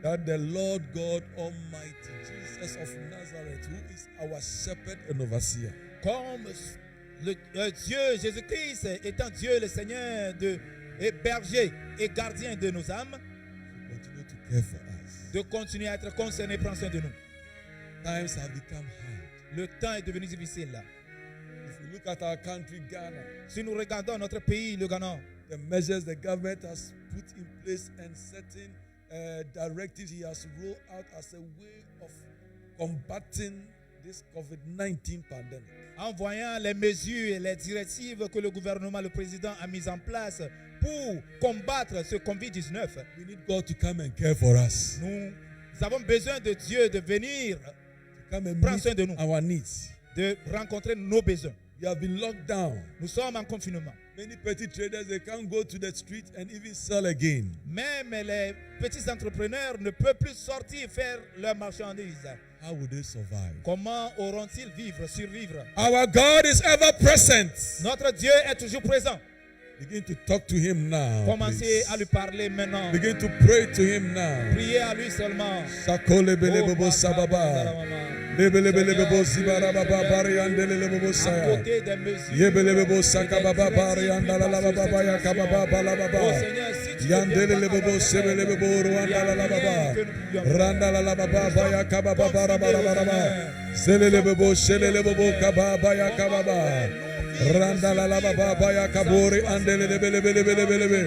That the Lord God Almighty, Jesus of Nazareth, who is our shepherd and overseer, Comme le Dieu Jésus-Christ étant Dieu le Seigneur et berger et gardien de nos âmes, continue to care for us. de continuer à être concerné, prendre soin de nous. Times have become hard. Le temps est devenu difficile là. If you look at our country, Ghana, Si nous regardons notre pays, le Ghana, the measures the government has put in place and certain directives he has rolled out as a way of combating this COVID-19 pandemic. en voyant les mesures et les directives que le gouvernement, le président a mises en place pour combattre ce Covid-19, We need God to come and care for us, nous avons besoin de Dieu de venir to come and prendre soin meet de nous, our needs. de rencontrer nos besoins. We have been locked down. Nous sommes en confinement. Many petty traders, they can't go to the street and even sell again. Même les petits entrepreneurs ne peuvent plus sortir faire leurs marchandises. How will they survive? Comment auront-ils survivre? Our God is ever present. Notre Dieu est toujours présent. Begin to talk to him now. Commencez Please. à lui parler maintenant. Begin to pray to him now. Priez à lui seulement. Sakolebelebebo sababa. Lebelebelebebo zibarababa bariandelelebo À saya. côté des mesures, Yebelebebo et sakababa des bariandalalababa directives qui yakababa passent sur cette balababa. situation. Oh Seigneur, si tu veux bien Yandelelebo voir sebelebebo il y a rien ruandalalababa. que nous pouvions faire. Randalalababa bayakababa barabarabara. Zelelebebo shelelebebo kababa yakababa. Randalalababa bayakabori andelelebelebelebelebelebe.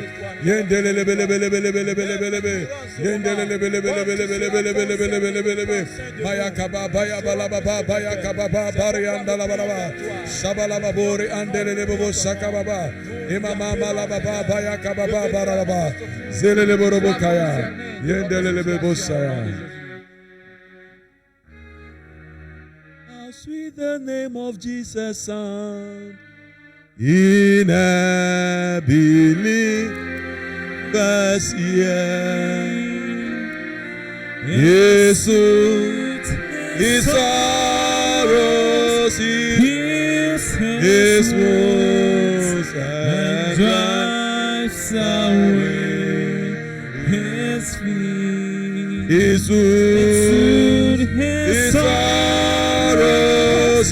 Yendelelebelebelebelebelebelebe. Yendelelebelebelebelebelebelebe. Bayakababa yabalababa bayakababa bariandalabalaba. Shabalababori andelelebebo sakababa. Imama malababa bayakababa barababa. Zeleleborobo kaya. Yendelelebebo saya. How sweet the name of Jesus sound in a believer's ear. Jesus is sorrows his wounds and drives away his feet. his wounds, his sorrows,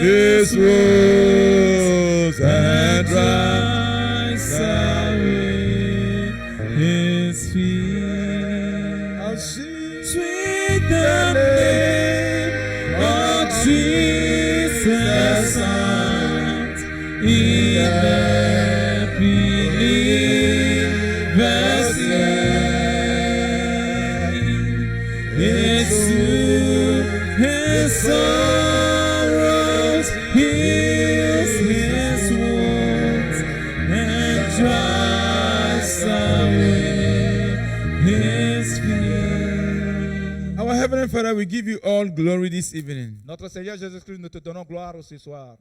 his wounds and drives away his feet. How Sweet the name of Jesus sounds in the believer's ear. His sorrows heals his wounds and drives away Heavenly Father, we give you all glory this evening. Notre Seigneur Jésus-Christ, nous te donnons gloire ce soir.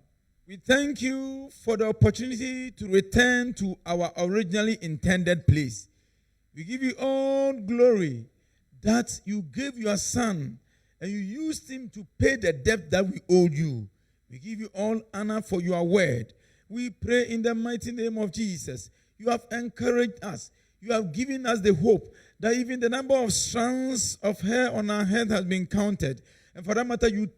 We thank you for the opportunity to return to our originally intended place. We give you all glory that you gave your son and you used him to pay the debt that we owed you. We give you all honor for your word. We pray in the mighty name of Jesus. You have encouraged us. You have given us the hope that even the number of strands of hair on our head has been counted. And for that matter, you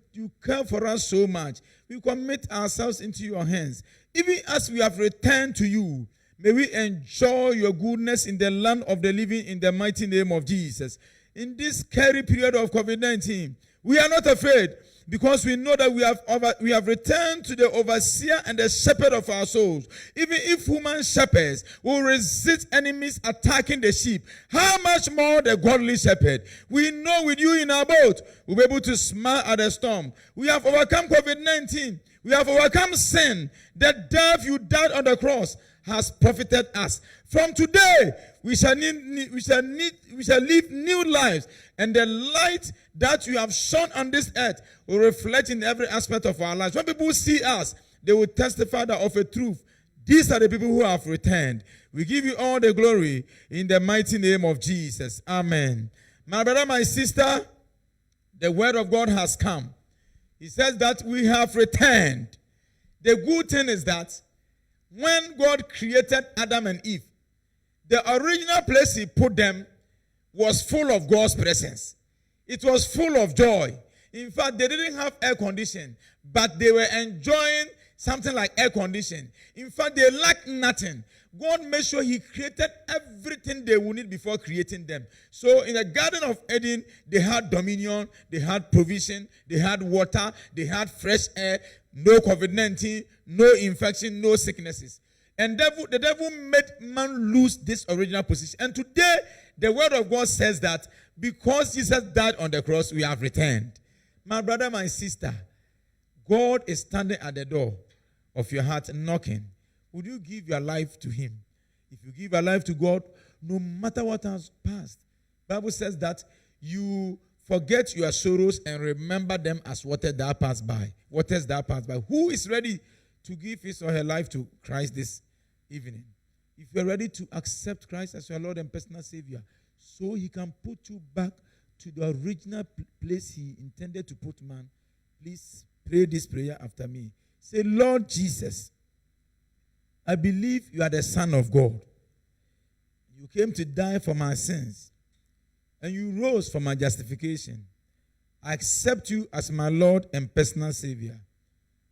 care for us so much. We commit ourselves into your hands. Even as we have returned to you, may we enjoy your goodness in the land of the living in the mighty name of Jesus. In this scary period of COVID-19, we are not afraid because we know that we have returned to the overseer and the shepherd of our souls. Even if human shepherds will resist enemies attacking the sheep, how much more the godly shepherd? We know with you in our boat, we'll be able to smile at the storm. We have overcome COVID-19. We have overcome sin. The death you died on the cross has profited us. From today, we shall live new lives, and the light that you have shone on this earth will reflect in every aspect of our lives. When people see us, they will testify that of a truth. These are the people who have returned. We give you all the glory in the mighty name of Jesus. Amen. My brother, my sister, the word of God has come. He says that we have returned. The good thing is that when God created Adam and Eve, the original place he put them was full of God's presence. It was full of joy. In fact, they didn't have air conditioning, but they were enjoying something like air conditioning. In fact, they lacked nothing. God made sure he created everything they would need before creating them. So in the Garden of Eden, they had dominion, they had provision, they had water, they had fresh air, no COVID-19, no infection, no sicknesses. And the devil made man lose this original position. And today, the word of God says that because Jesus died on the cross, we have returned. My brother, my sister, God is standing at the door of your heart knocking. Would you give your life to him? If you give your life to God, no matter what has passed, the Bible says that you forget your sorrows and remember them as waters that pass by. Waters that pass by. Who is ready to give his or her life to Christ this evening? If you're ready to accept Christ as your Lord and personal Savior, so he can put you back to the original place he intended to put man, please pray this prayer after me. Say, Lord Jesus, I believe you are the Son of God. You came to die for my sins, and you rose for my justification. I accept you as my Lord and personal Savior.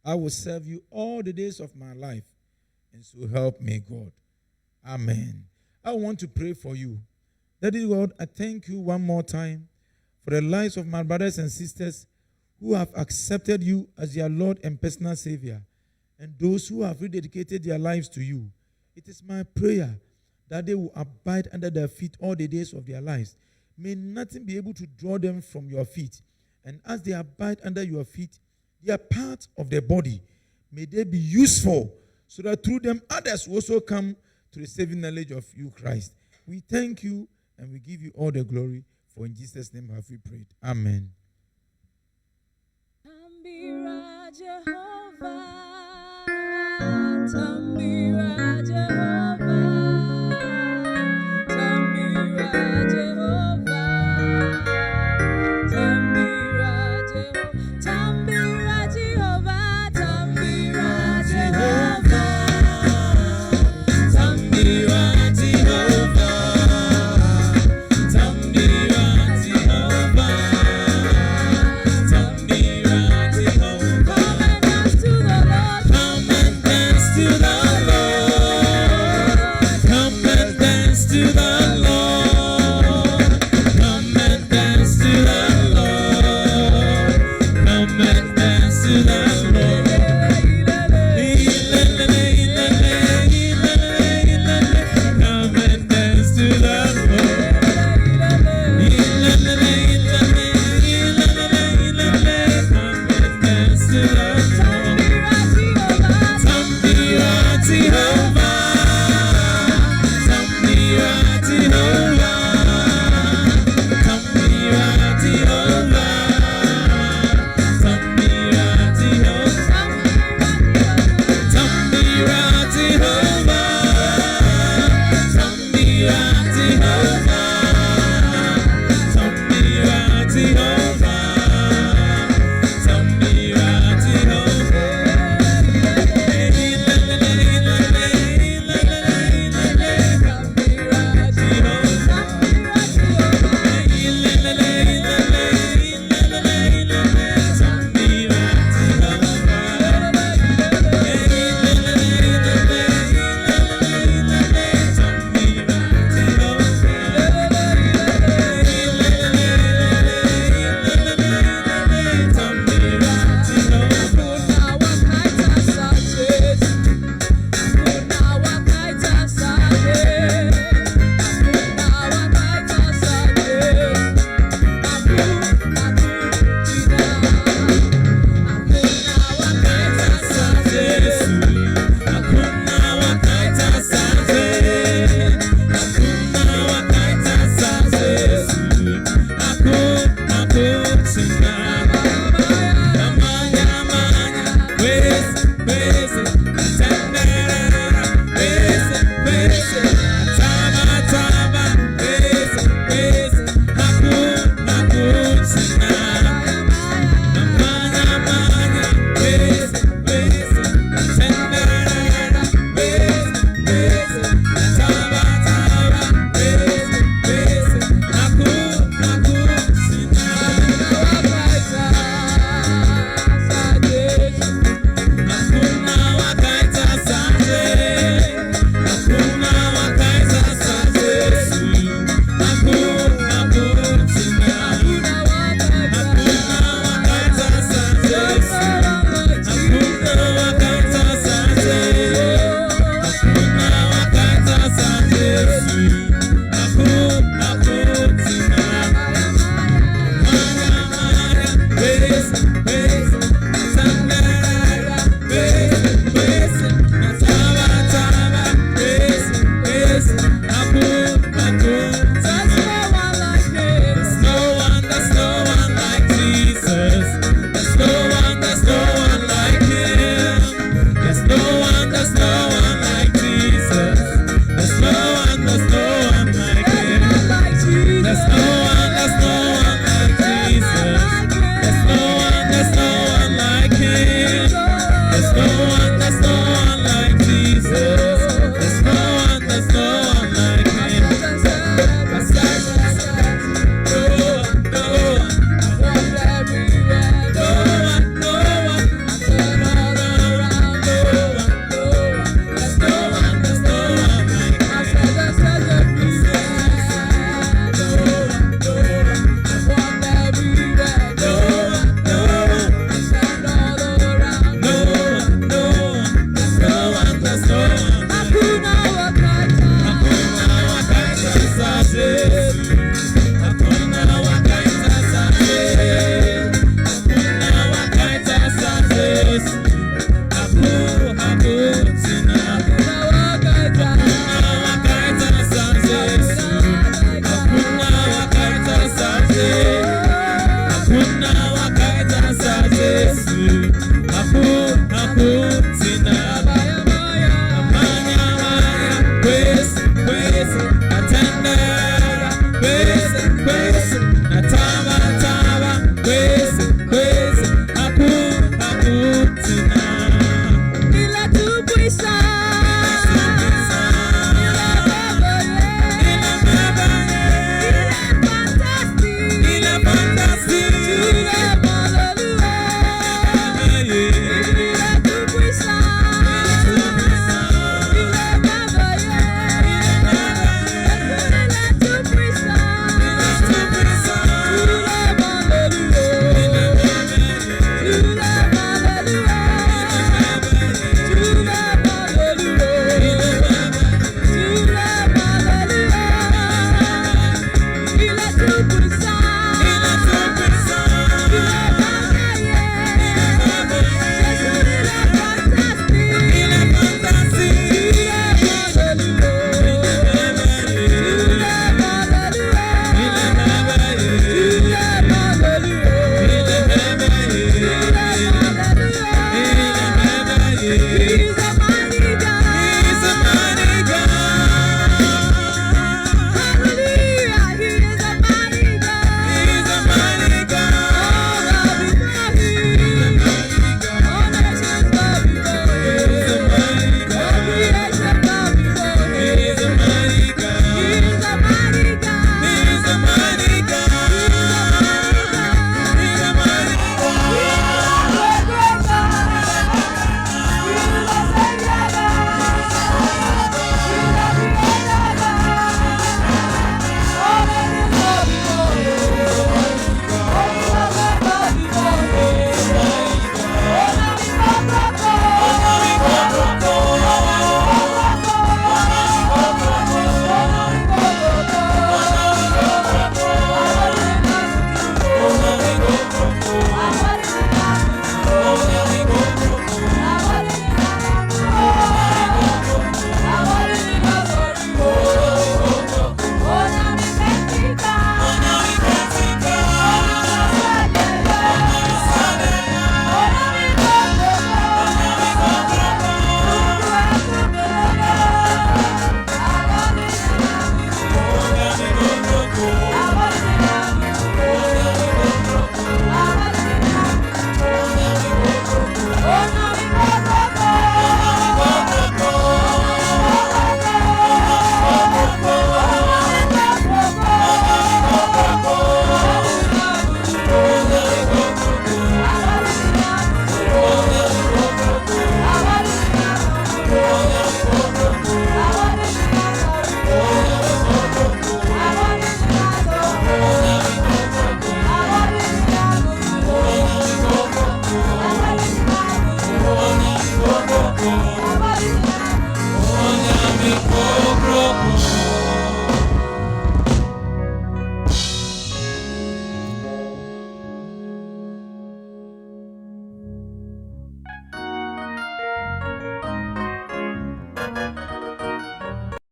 I will serve you all the days of my life, and so help me, God. Amen. I want to pray for you. Daddy God, I thank you one more time for the lives of my brothers and sisters who have accepted you as their Lord and personal Savior, and those who have rededicated their lives to you. It is my prayer that they will abide under their feet all the days of their lives. May nothing be able to draw them from your feet. And as they abide under your feet, they are part of the body. May they be useful so that through them others will also come to the saving knowledge of you, Christ. We thank you and we give you all the glory. For in Jesus' name have we prayed. Amen. Tambira Jehovah, Tambira.